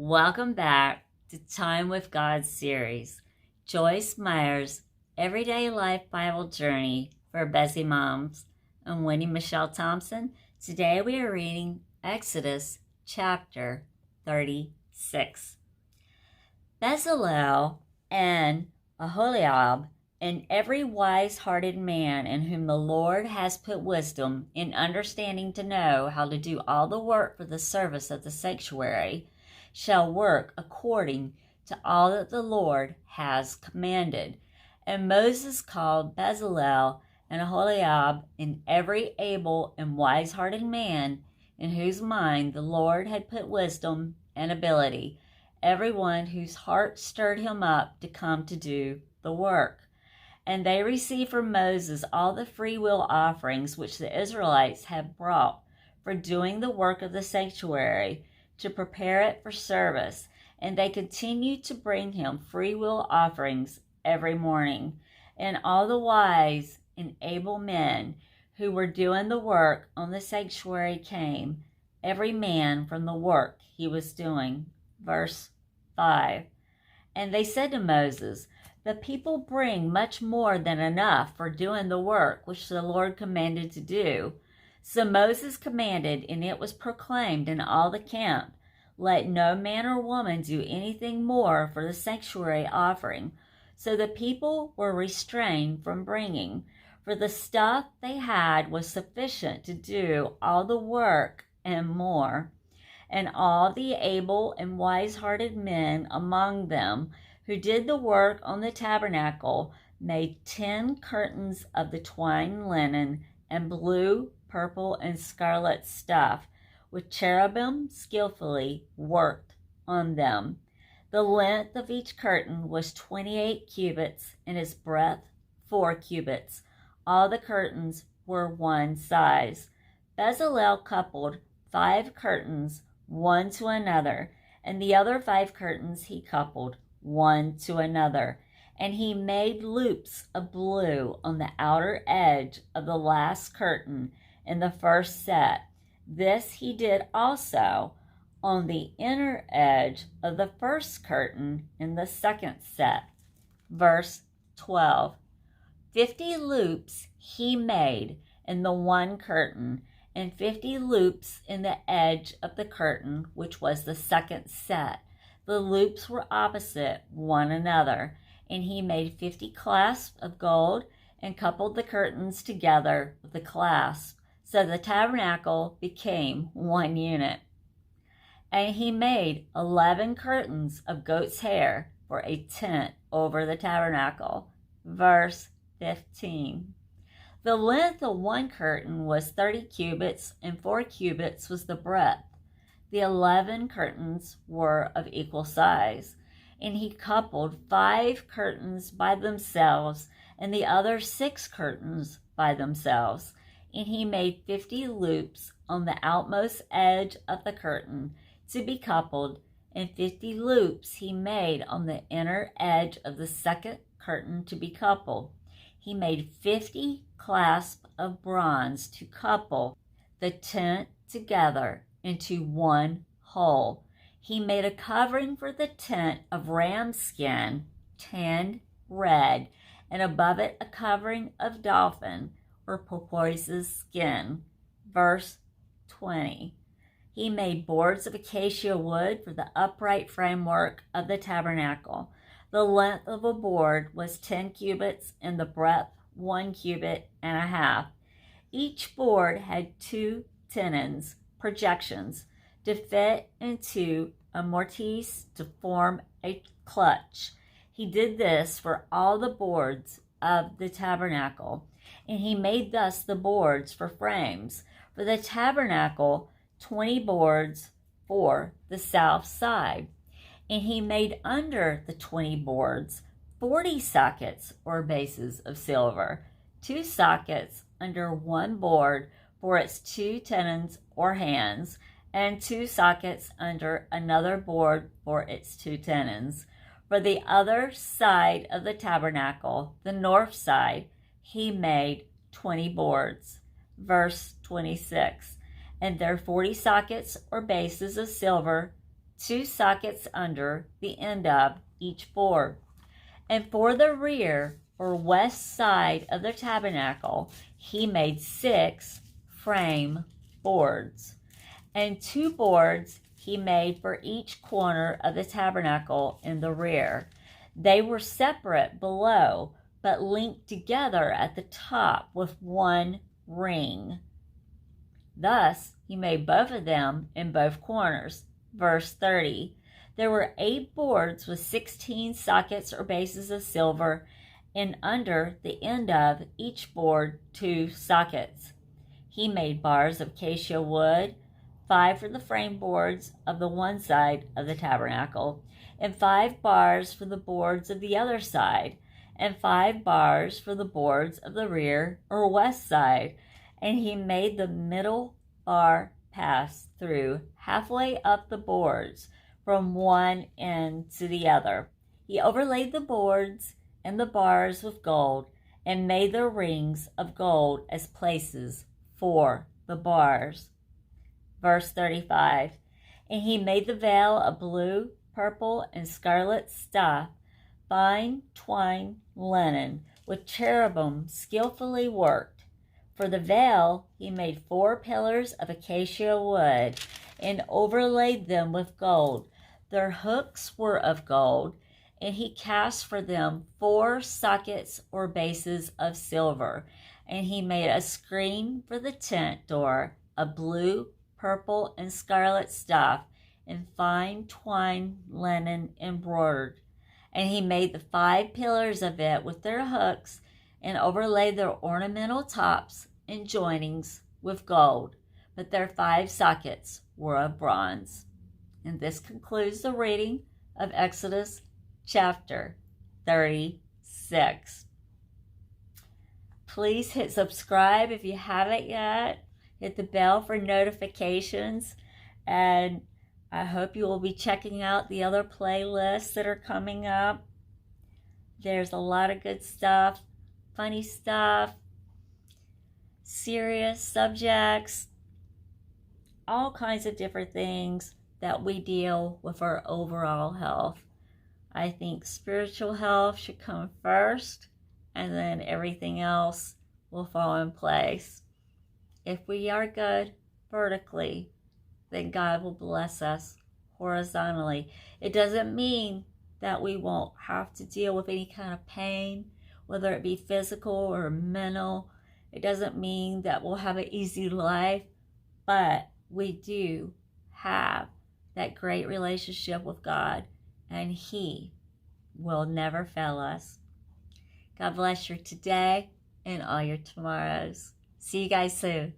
Welcome back to Time with God series, Joyce Meyer's Everyday Life Bible Journey for Busy Moms. I'm WendyMichelle Thompson. Today we are reading Exodus chapter 36. Bezalel and Aholiab and every wise-hearted man in whom the Lord has put wisdom in understanding to know how to do all the work for the service of the sanctuary shall work according to all that the Lord has commanded. And Moses called Bezalel and Aholiab and every able and wise-hearted man in whose mind the Lord had put wisdom and ability, everyone whose heart stirred him up to come to do the work. And they received from Moses all the free will offerings which the Israelites had brought for doing the work of the sanctuary, to prepare it for service, and they continued to bring him free will offerings every morning. And all the wise and able men who were doing the work on the sanctuary came, every man from the work he was doing. Verse 5. And they said to Moses, the people bring much more than enough for doing the work which the Lord commanded to do. So Moses commanded, and it was proclaimed in all the camp, let no man or woman do anything more for the sanctuary offering. So the people were restrained from bringing, for the stuff they had was sufficient to do all the work and more. And all the able and wise-hearted men among them who did the work on the tabernacle made 10 curtains of the twined linen and blue, purple, and scarlet stuff, with cherubim skillfully worked on them. The length of each curtain was 28 cubits, and its breadth 4 cubits. All the curtains were one size. Bezalel coupled 5 curtains, one to another, and the other 5 curtains he coupled one to another. And he made loops of blue on the outer edge of the last curtain in the first set. This he did also on the inner edge of the first curtain in the second set. Verse 12. 50 loops he made in the one curtain, and 50 loops in the edge of the curtain, which was the second set. The loops were opposite one another, and he made 50 clasps of gold and coupled the curtains together with the clasp. So the tabernacle became one unit. And he made 11 curtains of goat's hair for a tent over the tabernacle. Verse 15. The length of one curtain was 30 cubits, and 4 cubits was the breadth. The 11 curtains were of equal size. And he coupled 5 curtains by themselves, and the other 6 curtains by themselves. And he made 50 loops on the outmost edge of the curtain to be coupled, and 50 loops he made on the inner edge of the second curtain to be coupled. He made 50 clasps of bronze to couple the tent together into one whole. He made a covering for the tent of ram skin, tanned red, and above it a covering of dolphin or porpoise's skin. Verse 20. He made boards of acacia wood for the upright framework of the tabernacle. The length of a board was 10 cubits, and the breadth 1 cubit and a half. Each board had 2 tenons, projections, to fit into a mortise to form a clutch. He did this for all the boards of the tabernacle. And he made thus the boards for frames. For the tabernacle, 20 boards for the south side. And he made under the 20 boards 40 sockets or bases of silver, 2 sockets under one board for its 2 tenons or hands, and 2 sockets under another board for its 2 tenons. For the other side of the tabernacle, the north side, he made 20 boards. Verse 26. And their 40 sockets or bases of silver 2 sockets under the end of each board. And for the rear or west side of the tabernacle, he made 6 frame boards. And 2 boards he made for each corner of the tabernacle in the rear. They were separate below, but linked together at the top with one ring. Thus, he made both of them in both corners. Verse 30. There were 8 boards with 16 sockets or bases of silver, and under the end of each board 2 sockets. He made bars of acacia wood, 5 for the frame boards of the one side of the tabernacle, and 5 bars for the boards of the other side, and 5 bars for the boards of the rear or west side. And he made the middle bar pass through halfway up the boards from one end to the other. He overlaid the boards and the bars with gold, and made the rings of gold as places for the bars. Verse 35. And he made the veil of blue, purple, and scarlet stuff, fine twined linen, with cherubim skillfully worked. For the veil he made 4 pillars of acacia wood, and overlaid them with gold. Their hooks were of gold, and he cast for them 4 sockets or bases of silver. And he made a screen for the tent door of blue, purple, and scarlet stuff, and fine twined linen embroidered. And he made the 5 pillars of it with their hooks, and overlaid their ornamental tops and joinings with gold, but their 5 sockets were of bronze. And this concludes the reading of Exodus chapter 36. Please hit subscribe if you haven't yet. Hit the bell for notifications, and I hope you will be checking out the other playlists that are coming up. There's a lot of good stuff, funny stuff, serious subjects, all kinds of different things that we deal with our overall health. I think spiritual health should come first, and then everything else will fall in place. If we are good vertically, then God will bless us horizontally. It doesn't mean that we won't have to deal with any kind of pain, whether it be physical or mental. It doesn't mean that we'll have an easy life, but we do have that great relationship with God, and He will never fail us. God bless you today and all your tomorrows. See you guys soon.